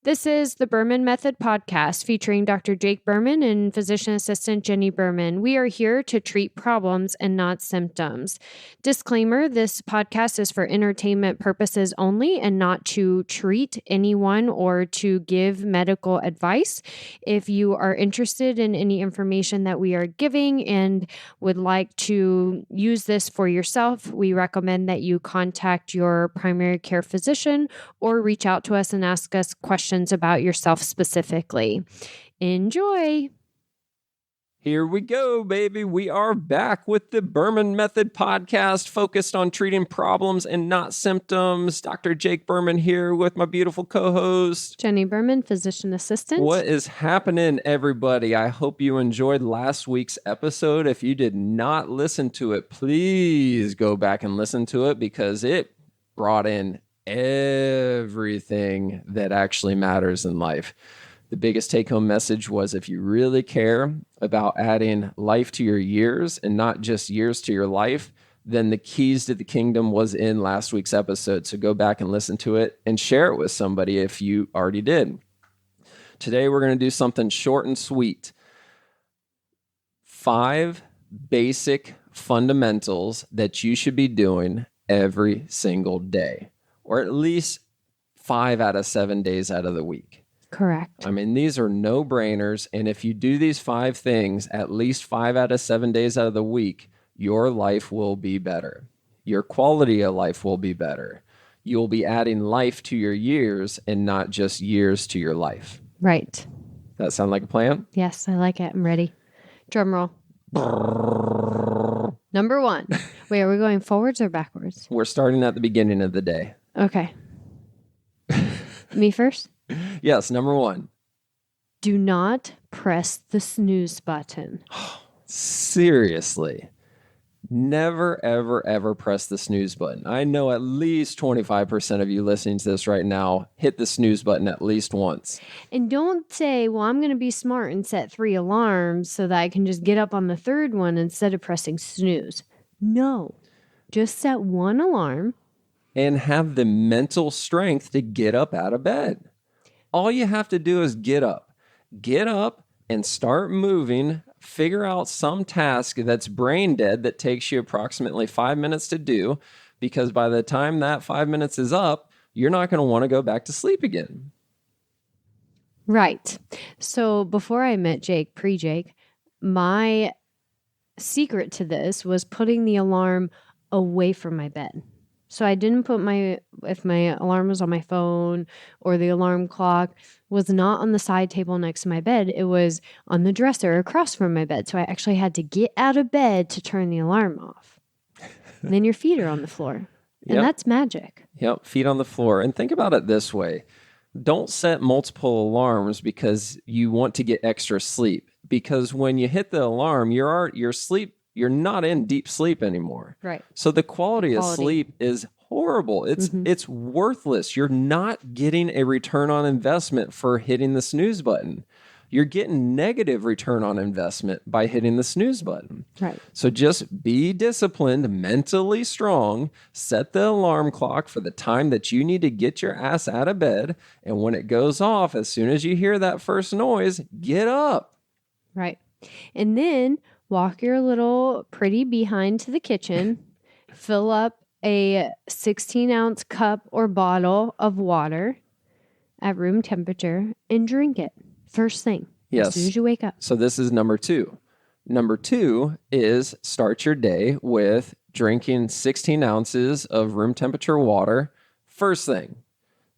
This is the Berman Method podcast featuring Dr. Jake Berman and physician assistant Jenni Berman. We are here to treat problems and not symptoms. Disclaimer, this podcast is for entertainment purposes only and not to treat anyone or to give medical advice. If you are interested in any information that we are giving and would like to use this for yourself, we recommend that you contact your primary care physician or reach out to us and ask us questions about yourself specifically. Enjoy. Here we go, baby. We are back with the Berman Method podcast focused on treating problems and not symptoms. Dr. Jake Berman here with my beautiful co-host, Jenni Berman, physician assistant. What is happening, everybody? I hope you enjoyed last week's episode. If you did not listen to it, please go back and listen to it because it brought in everything that actually matters in life. The biggest take-home message was if you really care about adding life to your years and not just years to your life, then the keys to the kingdom was in last week's episode. So go back and listen to it and share it with somebody if you already did. Today, we're going to do something short and sweet. 5 basic fundamentals that you should be doing every single day, or at least 5 out of 7 days out of the week. Correct. I mean, these are no-brainers. And if you do these 5 things, at least 5 out of 7 days out of the week, your life will be better. Your quality of life will be better. You'll be adding life to your years and not just years to your life. Right. That sound like a plan? Yes, I like it. I'm ready. Drum roll. Number 1. Wait, are we going forwards or backwards? We're starting at the beginning of the day. Okay. Me first? Yes, number 1. Do not press the snooze button. Seriously. Never, ever, ever press the snooze button. I know at least 25% of you listening to this right now hit the snooze button at least once. And don't say, well, I'm going to be smart and set 3 alarms so that I can just get up on the 3rd one instead of pressing snooze. No. Just set 1 alarm. And have the mental strength to get up out of bed. All you have to do is get up. Get up and start moving. Figure out some task that's brain dead that takes you approximately 5 minutes to do, because by the time that 5 minutes is up, you're not going to want to go back to sleep again. Right. So before I met Jake, pre-Jake, my secret to this was putting the alarm away from my bed. So I didn't put if my alarm was on my phone or the alarm clock was not on the side table next to my bed, it was on the dresser across from my bed. So I actually had to get out of bed to turn the alarm off. And then your feet are on the floor. And that's magic. Yep, feet on the floor. And think about it this way. Don't set multiple alarms because you want to get extra sleep. Because when you hit the alarm, you're not in deep sleep anymore. Right. So the quality of sleep is horrible. It's worthless. You're not getting a return on investment for hitting the snooze button. You're getting negative return on investment by hitting the snooze button. Right. So just be disciplined, mentally strong, set the alarm clock for the time that you need to get your ass out of bed. And when it goes off, as soon as you hear that first noise, get up. Right. And then walk your little pretty behind to the kitchen, fill up a 16-ounce cup or bottle of water at room temperature and drink it first thing. Yes. As soon as you wake up. So this is number 2. Number 2 is start your day with drinking 16 ounces of room temperature water first thing.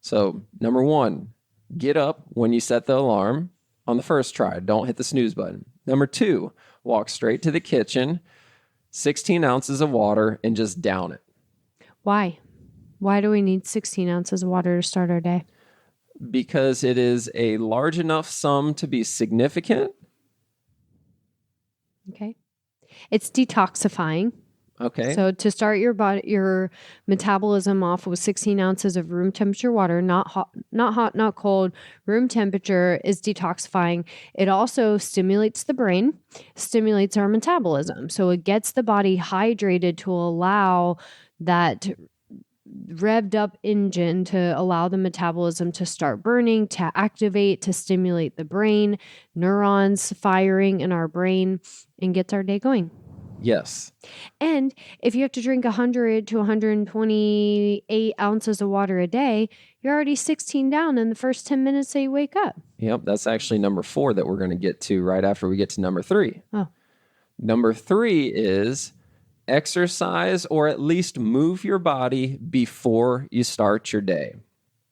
So number 1, get up when you set the alarm on the first try. Don't hit the snooze button. Number 2, walk straight to the kitchen, 16 ounces of water, and just down it. Why? Why do we need 16 ounces of water to start our day? Because it is a large enough sum to be significant. Okay. It's detoxifying. Okay. So to start your metabolism off with 16 ounces of room temperature water, not hot, not cold, room temperature is detoxifying. It also stimulates the brain, stimulates our metabolism. So it gets the body hydrated to allow that revved up engine to allow the metabolism to start burning, to activate, to stimulate the brain, neurons firing in our brain, and gets our day going. Yes. And if you have to drink 100 to 128 ounces of water a day, you're already 16 down in the first 10 minutes that you wake up. Yep. That's actually number 4 that we're going to get to right after we get to number 3. Oh. Number 3 is exercise or at least move your body before you start your day.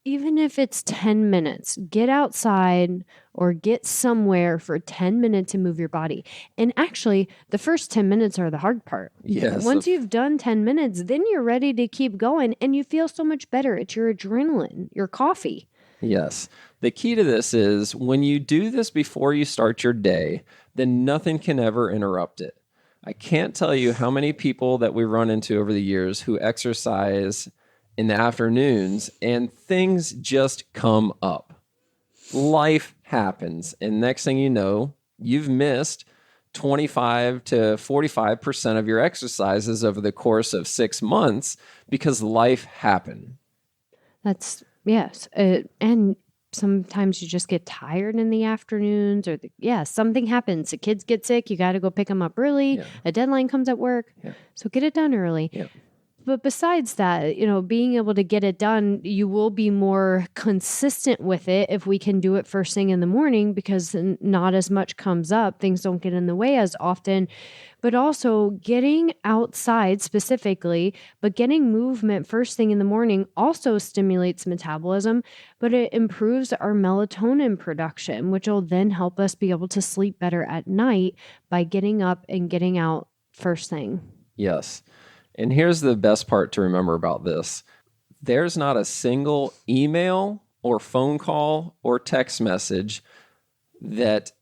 Even if it's 10 minutes, get outside or get somewhere for 10 minutes and move your body. And actually, the first 10 minutes are the hard part. Yes. Once you've done 10 minutes, then you're ready to keep going and you feel so much better. It's your adrenaline, your coffee. Yes. The key to this is when you do this before you start your day, then nothing can ever interrupt it. I can't tell you how many people that we run into over the years who exercise in the afternoons and things just come up. Life happens. And next thing you know, you've missed 25 to 45% of your exercises over the course of 6 months because life happened. That's, yes. And sometimes you just get tired in the afternoons or something happens. The kids get sick. You got to go pick them up early. Yeah. A deadline comes at work. Yeah. So get it done early. Yeah. But besides that, being able to get it done, you will be more consistent with it if we can do it first thing in the morning because not as much comes up. Things don't get in the way as often. But also getting outside specifically, but getting movement first thing in the morning also stimulates metabolism, but it improves our melatonin production, which will then help us be able to sleep better at night by getting up and getting out first thing. Yes. And here's the best part to remember about this. There's not a single email or phone call or text message that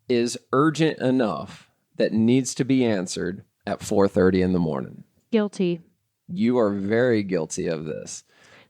is urgent enough that needs to be answered at 4:30 in the morning. Guilty. You are very guilty of this.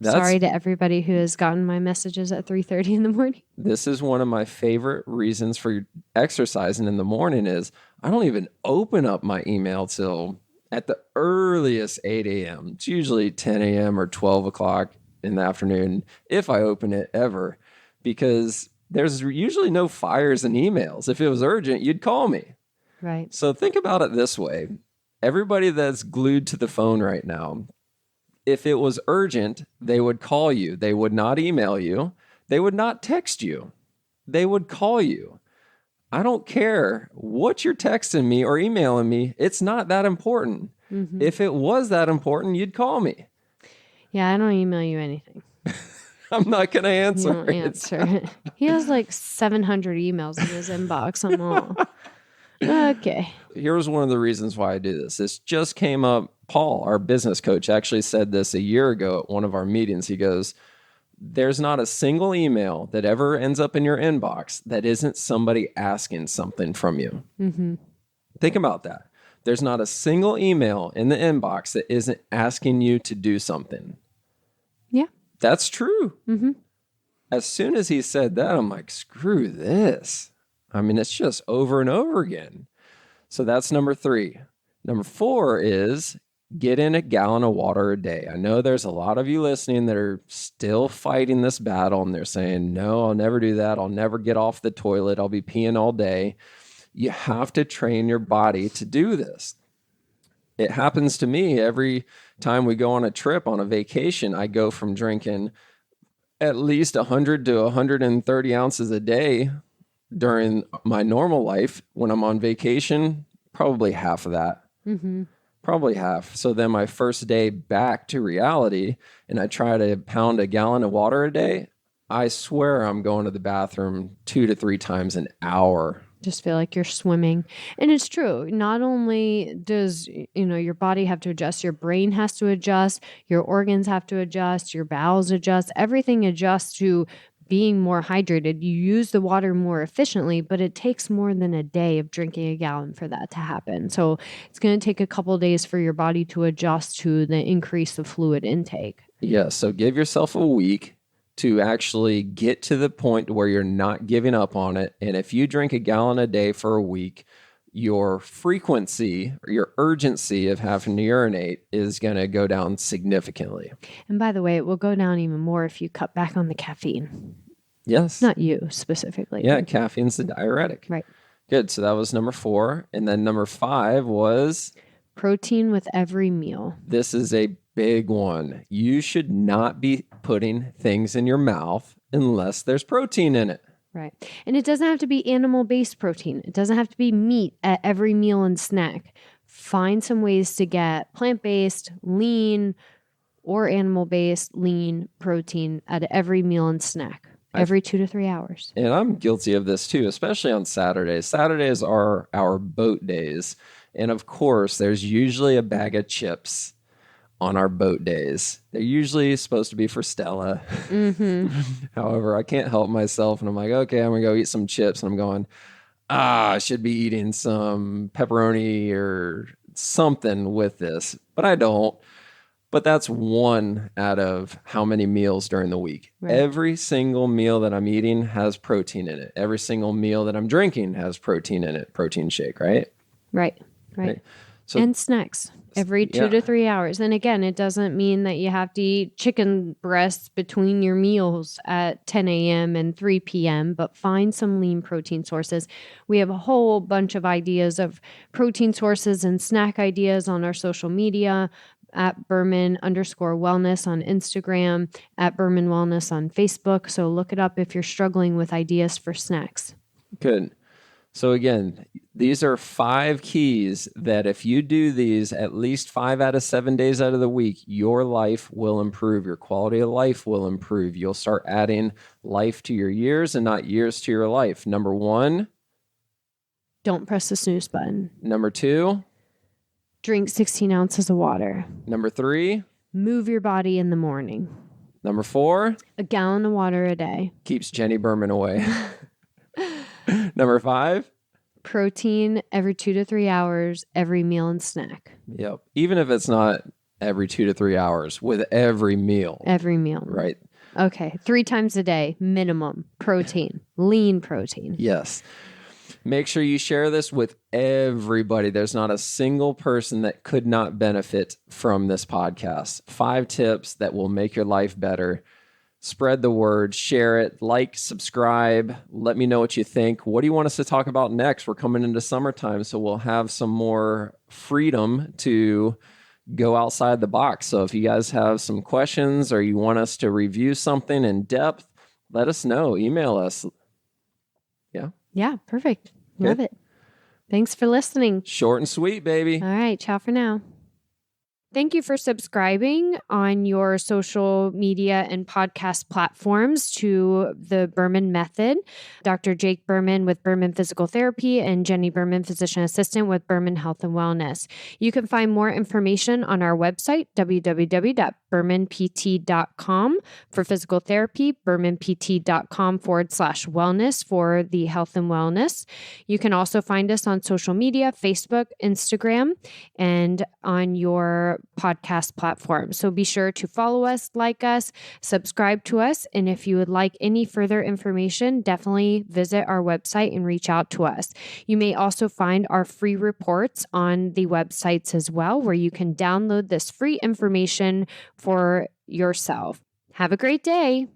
Sorry to everybody who has gotten my messages at 3:30 in the morning. This is one of my favorite reasons for exercising in the morning is I don't even open up my email till at the earliest 8 a.m. It's usually 10 a.m. or 12 o'clock in the afternoon, if I open it ever, because there's usually no fires in emails. If it was urgent, you'd call me. Right. So think about it this way. Everybody that's glued to the phone right now, if it was urgent, they would call you. They would not email you. They would not text you. They would call you. I don't care what you're texting me or emailing me. It's not that important. Mm-hmm. If it was that important, you'd call me. Yeah, I don't email you anything. I'm not going to answer. You don't answer. He has like 700 emails in his inbox. I'm all, okay. Here's one of the reasons why I do this. This just came up. Paul, our business coach, actually said this a year ago at one of our meetings. He goes, there's not a single email that ever ends up in your inbox that isn't somebody asking something from you. Mm-hmm. Think about that. There's not a single email in the inbox that isn't asking you to do something. Yeah. That's true. Mm-hmm. As soon as he said that, I'm like, screw this. I mean, it's just over and over again. So that's number 3. Number 4 is get in a gallon of water a day. I know there's a lot of you listening that are still fighting this battle and they're saying, no, I'll never do that. I'll never get off the toilet. I'll be peeing all day. You have to train your body to do this. It happens to me every time we go on a trip, on a vacation. I go from drinking at least 100 to 130 ounces a day during my normal life. When I'm on vacation, probably half of that. Mm-hmm. Probably half. So then my first day back to reality, and I try to pound a gallon of water a day, I swear I'm going to the bathroom 2 to 3 times an hour. Just feel like you're swimming. And it's true. Not only does, your body have to adjust, your brain has to adjust, your organs have to adjust, your bowels adjust, everything adjusts to being more hydrated. You use the water more efficiently, but it takes more than a day of drinking a gallon for that to happen. So it's going to take a couple of days for your body to adjust to the increase of fluid intake. Yeah. So give yourself a week to actually get to the point where you're not giving up on it. And if you drink a gallon a day for a week, your frequency or your urgency of having to urinate is going to go down significantly. And by the way, it will go down even more if you cut back on the caffeine. Yes. Not you specifically. Yeah, caffeine's the diuretic. Right. Good. So that was number 4. And then number 5 was protein with every meal. This is a big one. You should not be putting things in your mouth unless there's protein in it. Right. And it doesn't have to be animal-based protein. It doesn't have to be meat at every meal and snack. Find some ways to get plant-based, lean, or animal-based, lean protein at every meal and snack. Every 2 to 3 hours. And I'm guilty of this too, especially on Saturdays. Saturdays are our boat days. And of course, there's usually a bag of chips on our boat days. They're usually supposed to be for Stella. However, I can't help myself. And I'm like, okay, I'm going to go eat some chips. And I'm going, I should be eating some pepperoni or something with this. But I don't. But that's one out of how many meals during the week. Right. Every single meal that I'm eating has protein in it. Every single meal that I'm drinking has protein in it. Protein shake, right? Right. So, and snacks every 2 to 3 hours. And again, it doesn't mean that you have to eat chicken breasts between your meals at 10 a.m. and 3 p.m., but find some lean protein sources. We have a whole bunch of ideas of protein sources and snack ideas on our social media. At Berman_wellness on Instagram, at Berman Wellness on Facebook. So look it up if you're struggling with ideas for snacks. Good. So again, these are 5 keys that if you do these at least 5 out of 7 days out of the week, your life will improve. Your quality of life will improve. You'll start adding life to your years and not years to your life. Number 1. Don't press the snooze button. Number 2. Drink 16 ounces of water. Number 3. Move your body in the morning. Number 4. A gallon of water a day. Keeps Jenni Berman away. Number 5. Protein every 2 to 3 hours, every meal and snack. Yep. Even if it's not every 2 to 3 hours, with every meal. Every meal. Right. Okay. 3 times a day, minimum. Protein. Lean protein. Yes. Make sure you share this with everybody. There's not a single person that could not benefit from this podcast. 5 tips that will make your life better. Spread the word, share it, like, subscribe. Let me know what you think. What do you want us to talk about next? We're coming into summertime, so we'll have some more freedom to go outside the box. So if you guys have some questions or you want us to review something in depth, let us know. Email us. Yeah. Yeah, perfect. Love it. Thanks for listening. Short and sweet, baby. All right. Ciao for now. Thank you for subscribing on your social media and podcast platforms to the Berman Method. Dr. Jake Berman with Berman Physical Therapy and Jenni Berman, Physician Assistant with Berman Health and Wellness. You can find more information on our website, www.bermanpt.com for physical therapy, bermanpt.com/wellness for the health and wellness. You can also find us on social media, Facebook, Instagram, and on your podcast platform. So be sure to follow us, like us, subscribe to us. And if you would like any further information, definitely visit our website and reach out to us. You may also find our free reports on the websites as well, where you can download this free information for yourself. Have a great day.